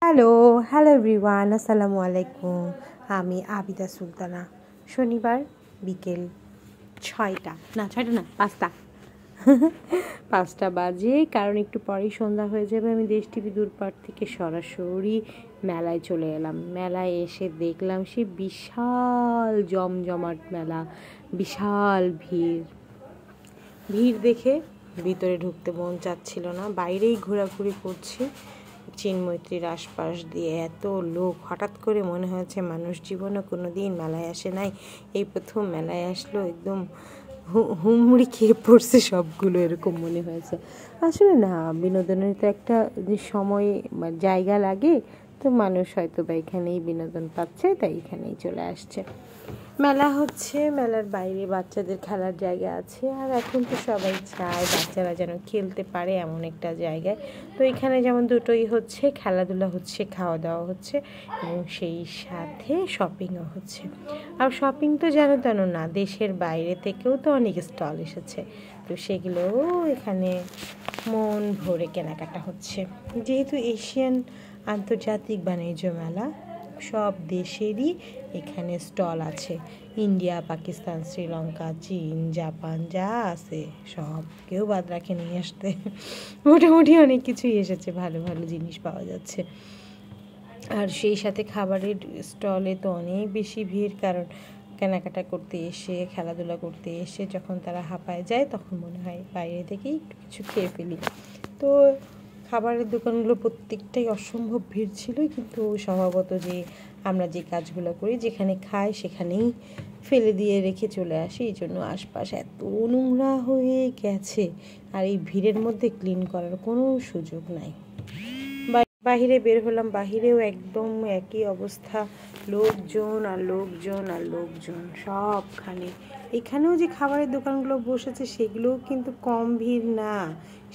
Hello hello everyone, আসসালামু আলাইকুম। আমি আবিদা সুলতানা। শনিবার বিকেল 6টা না 5টা বাজে, কারণ একটু পরেই সন্ধ্যা হয়ে যাবে। আমি দেশ টিভি দূরপাঠ থেকে সরাসরি মেলায় চলে এলাম। মেলায় এসে দেখলাম সে বিশাল জমজমাট মেলা, বিশাল ভিড় দেখে ভিতরে ঢুকতে মন চাচ্ছিল না, বাইরেই ঘোরাঘুরি করছি চিন্মৈত্রীর আশপাশ দিয়ে। এত লোক, হঠাৎ করে মনে হয়েছে মানুষ জীবনে কোনো দিন মেলায় আসে নাই, এই প্রথম মেলায় আসলো। একদম হুমড়ি খেয়ে পড়ছে সবগুলো, এরকম মনে হয়েছে। আসলে না, বিনোদনের তো একটা যে সময় জায়গা লাগে, তো মানুষ হয়তো বা এখানেই বিনোদন পাচ্ছে, তাই এখানেই চলে আসছে। মেলা হচ্ছে, মেলার বাইরে বাচ্চাদের খেলার জায়গা আছে, আর এখন তো সবাই চায় বাচ্চারা যেন খেলতে পারে এমন একটা জায়গায়। তো এখানে যেমন দুটোই হচ্ছে, খেলাধুলা হচ্ছে, খাওয়া দাওয়া হচ্ছে, এবং সেই সাথে শপিংও হচ্ছে। আর শপিং তো যেন তেন না, দেশের বাইরে থেকেও তো অনেক স্টল এসেছে, তো সেগুলোও এখানে মন ভরে কেনাকাটা হচ্ছে। যেহেতু এশিয়ান আন্তর্জাতিক বাণিজ্য মেলা, সব দেশেরই এখানে স্টল আছে। ইন্ডিয়া, পাকিস্তান, শ্রীলঙ্কা, চীন, জাপান যা আছে সব কেউ বাদ রাখে নিয়ে আসতে। মোটামুটি অনেক কিছুই এসেছে, ভালো ভালো জিনিস পাওয়া যাচ্ছে। আর সেই সাথে খাবারের স্টলে তো অনেক বেশি ভিড়, কারণ কেনাকাটা করতে এসে, খেলাধুলা করতে এসে যখন তারা হাঁপায় যায়, তখন মনে হয় বাইরে থেকেই একটু কিছু খেয়ে ফেলি। তো খাবারের দোকানগুলো প্রত্যেকটাই অসম্ভব ভিড় ছিল, কিন্তু স্বভাবত যে আমরা যে কাজগুলো করি, যেখানে খাই সেখানেই ফেলে দিয়ে রেখে চলে আসি, এই জন্য আশপাশ এত নোংরা হয়ে গেছে, আর এই ভিড়ের মধ্যে ক্লিন করার কোনো সুযোগ নাই। বাহিরে বের হলাম, বাহিরেও একদম একই অবস্থা, লোকজন আর লোকজন আর লোকজন সবখানে। এখানেও যে খাবারের দোকানগুলো বসেছে সেগুলোও কিন্তু কম ভিড় না,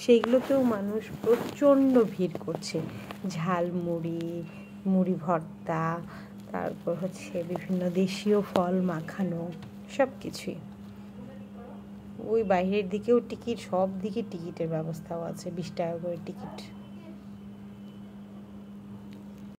সেগুলোতেও মানুষ প্রচণ্ড ভিড় করছে। ঝালমুড়ি, মুড়ি ভর্তা, তারপর হচ্ছে বিভিন্ন দেশীয় ফল মাখানো, সব কিছুই। ওই বাইরের দিকেও টিকিট, সব দিকে টিকিটের ব্যবস্থাও আছে, 20 টাকা করে টিকিট।